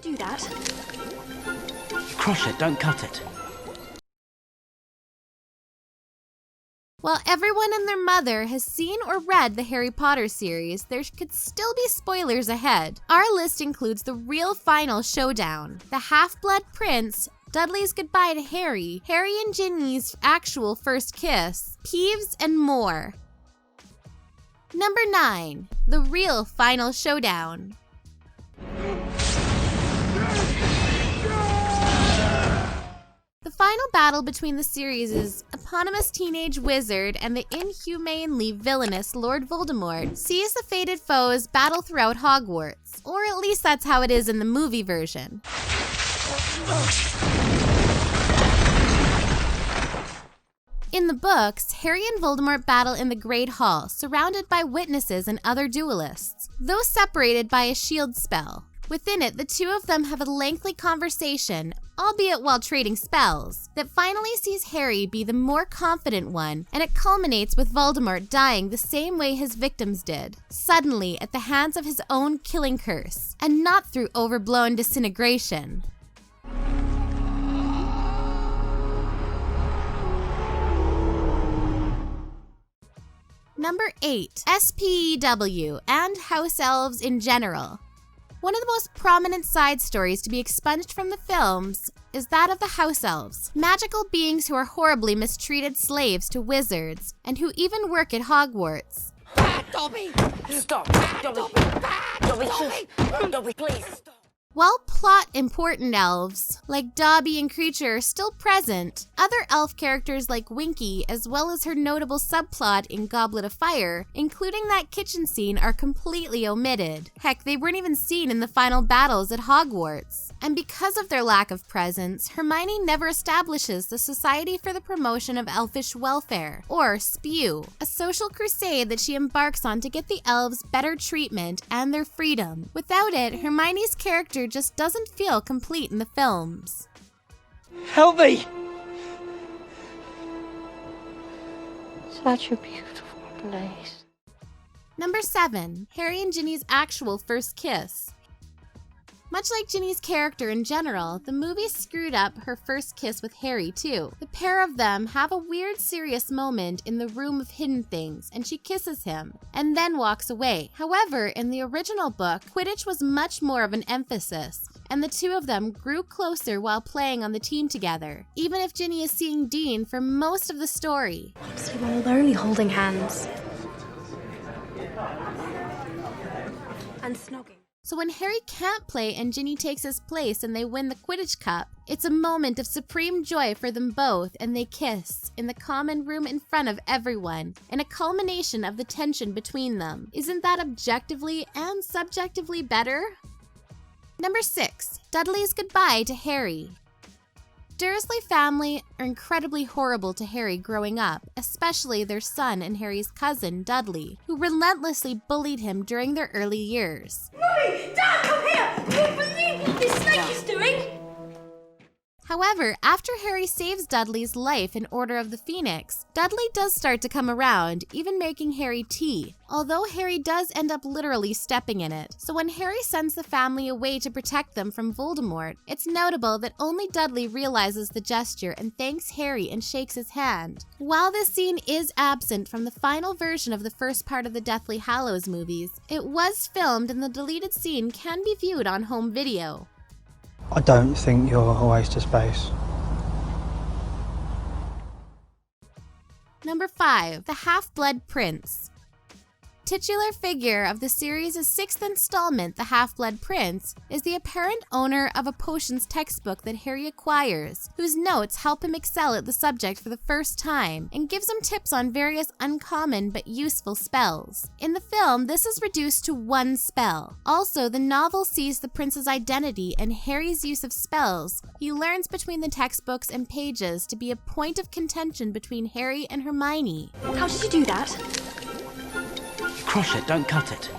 did you do that? Crush it, don't cut it. While everyone and their mother has seen or read the Harry Potter series, there could still be spoilers ahead. Our list includes the real final showdown, the Half-Blood Prince, Dudley's goodbye to Harry, Harry and Ginny's actual first kiss, Peeves, and more. Number 9. The real final showdown. The final battle between the series' eponymous teenage wizard and the inhumanely villainous Lord Voldemort sees the fated foes battle throughout Hogwarts, or at least that's how it is in the movie version. In the books, Harry and Voldemort battle in the Great Hall, surrounded by witnesses and other duelists, though separated by a shield spell. Within it, the two of them have a lengthy conversation, albeit while trading spells, that finally sees Harry be the more confident one, and it culminates with Voldemort dying the same way his victims did, suddenly at the hands of his own killing curse, and not through overblown disintegration. Number 8. SPEW and House Elves in general. One of the most prominent side stories to be expunged from the films is that of the House Elves, magical beings who are horribly mistreated slaves to wizards, and who even work at Hogwarts. Dobby! Stop! Dobby! Dobby, please stop! While plot-important elves, like Dobby and Creature, are still present, other elf characters like Winky, as well as her notable subplot in Goblet of Fire, including that kitchen scene, are completely omitted. Heck, they weren't even seen in the final battles at Hogwarts. And because of their lack of presence, Hermione never establishes the Society for the Promotion of Elfish Welfare, or SPEW, a social crusade that she embarks on to get the elves better treatment and their freedom. Without it, Hermione's character just doesn't feel complete in the films. Help me! Such a beautiful place. Number 7. Harry and Ginny's actual first kiss. Much like Ginny's character in general, the movie screwed up her first kiss with Harry too. The pair of them have a weird, serious moment in the Room of Hidden Things, and she kisses him, and then walks away. However, in the original book, Quidditch was much more of an emphasis, and the two of them grew closer while playing on the team together, even if Ginny is seeing Dean for most of the story. Honestly, while they're only holding hands. And snogging. So when Harry can't play and Ginny takes his place and they win the Quidditch Cup, it's a moment of supreme joy for them both, and they kiss in the common room in front of everyone, in a culmination of the tension between them. Isn't that objectively and subjectively better? Number 6. Dudley's goodbye to Harry. Dursley family are incredibly horrible to Harry growing up, especially their son and Harry's cousin, Dudley, who relentlessly bullied him during their early years. Mummy! Dad, come here! You won't believe what this snake is doing! However, after Harry saves Dudley's life in Order of the Phoenix, Dudley does start to come around, even making Harry tea, although Harry does end up literally stepping in it. So when Harry sends the family away to protect them from Voldemort, it's notable that only Dudley realizes the gesture and thanks Harry and shakes his hand. While this scene is absent from the final version of the first part of the Deathly Hallows movies, it was filmed and the deleted scene can be viewed on home video. I don't think you're a waste of space. Number 5. The Half-Blood Prince. Titular figure of the series' 6th installment, The Half-Blood Prince, is the apparent owner of a potions textbook that Harry acquires, whose notes help him excel at the subject for the first time, and gives him tips on various uncommon but useful spells. In the film, this is reduced to one spell. Also, the novel sees the prince's identity and Harry's use of spells he learns between the textbooks and pages to be a point of contention between Harry and Hermione. How did you do that? Crush it, don't cut it.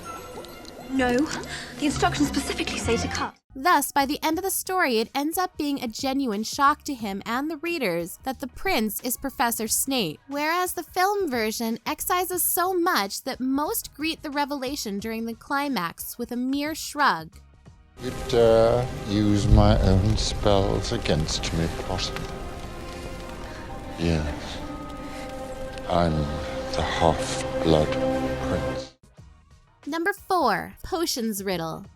No, the instructions specifically say to cut. Thus, by the end of the story, it ends up being a genuine shock to him and the readers that the prince is Professor Snape, whereas the film version excises so much that most greet the revelation during the climax with a mere shrug. You dare use my own spells against me, Potter? Yes. I'm the half-blood prince. Number 4. Potions Riddle.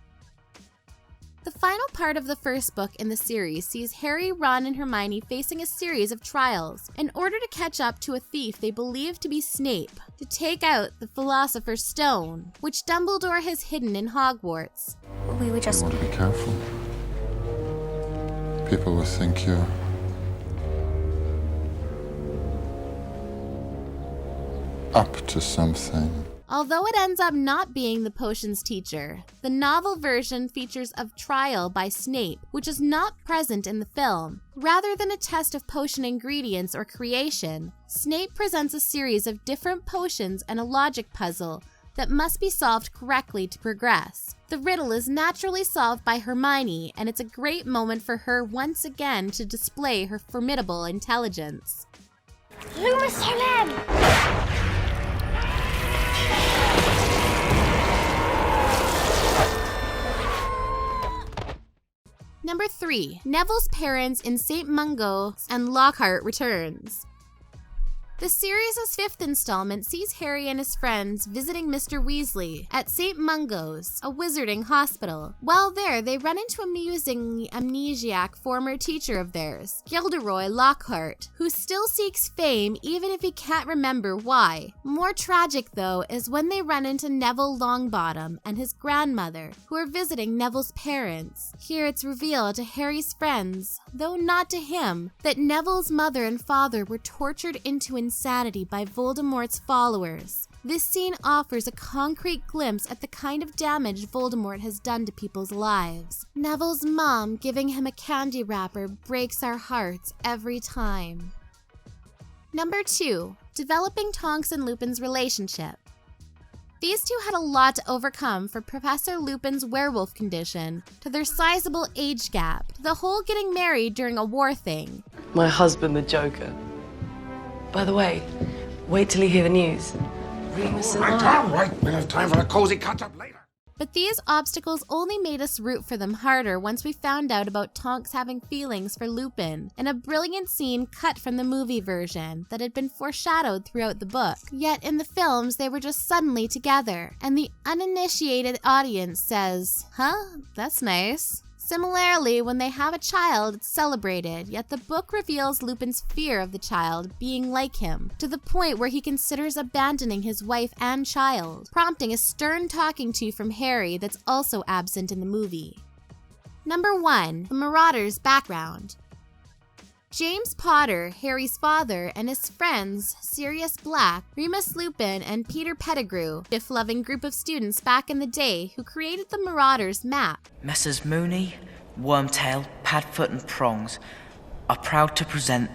The final part of the first book in the series sees Harry, Ron, and Hermione facing a series of trials in order to catch up to a thief they believe to be Snape to take out the Philosopher's Stone, which Dumbledore has hidden in Hogwarts. We were just... You want to be careful. People will think you're up to something. Although it ends up not being the potions teacher, the novel version features a trial by Snape, which is not present in the film. Rather than a test of potion ingredients or creation, Snape presents a series of different potions and a logic puzzle that must be solved correctly to progress. The riddle is naturally solved by Hermione, and it's a great moment for her once again to display her formidable intelligence. Lumos Solem! Number 3. Neville's parents in St. Mungo's and Lockhart returns. The series' 5th installment sees Harry and his friends visiting Mr. Weasley at St. Mungo's, a wizarding hospital. While there, they run into a musingly amnesiac former teacher of theirs, Gilderoy Lockhart, who still seeks fame even if he can't remember why. More tragic, though, is when they run into Neville Longbottom and his grandmother, who are visiting Neville's parents. Here it's revealed to Harry's friends, though not to him, that Neville's mother and father were tortured into insanity by Voldemort's followers. This scene offers a concrete glimpse at the kind of damage Voldemort has done to people's lives. Neville's mom giving him a candy wrapper breaks our hearts every time. Number 2. Developing Tonks and Lupin's relationship. These two had a lot to overcome, from Professor Lupin's werewolf condition to their sizable age gap, to the whole getting married during a war thing. My husband, the Joker. By the way, wait till you hear the news. Remus and I. All right, we'll have time for a cozy catch-up later. But these obstacles only made us root for them harder once we found out about Tonks having feelings for Lupin, in a brilliant scene cut from the movie version that had been foreshadowed throughout the book. Yet in the films, they were just suddenly together, and the uninitiated audience says, "Huh? That's nice." Similarly, when they have a child, it's celebrated, yet the book reveals Lupin's fear of the child being like him, to the point where he considers abandoning his wife and child, prompting a stern talking to from Harry that's also absent in the movie. Number 1. The Marauders' background. James Potter, Harry's father, and his friends, Sirius Black, Remus Lupin, and Peter Pettigrew, a gift-loving group of students back in the day who created the Marauders map. Messrs. Mooney, Wormtail, Padfoot, and Prongs are proud to present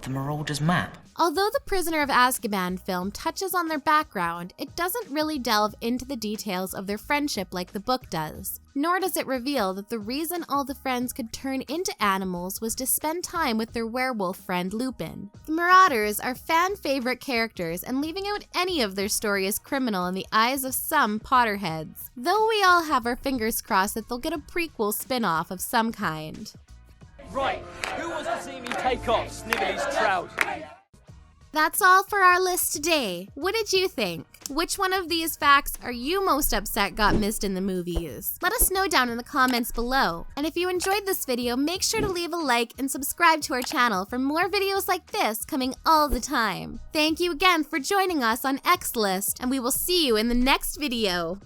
the Marauders map. Although the Prisoner of Azkaban film touches on their background, it doesn't really delve into the details of their friendship like the book does. Nor does it reveal that the reason all the friends could turn into animals was to spend time with their werewolf friend Lupin. The Marauders are fan-favorite characters, and leaving out any of their story is criminal in the eyes of some Potterheads. Though we all have our fingers crossed that they'll get a prequel spin-off of some kind. Right, who wants to see me take off Snivelly's trousers? That's all for our list today. What did you think? Which one of these facts are you most upset got missed in the movies? Let us know down in the comments below. And if you enjoyed this video, make sure to leave a like and subscribe to our channel for more videos like this coming all the time. Thank you again for joining us on X List, and we will see you in the next video.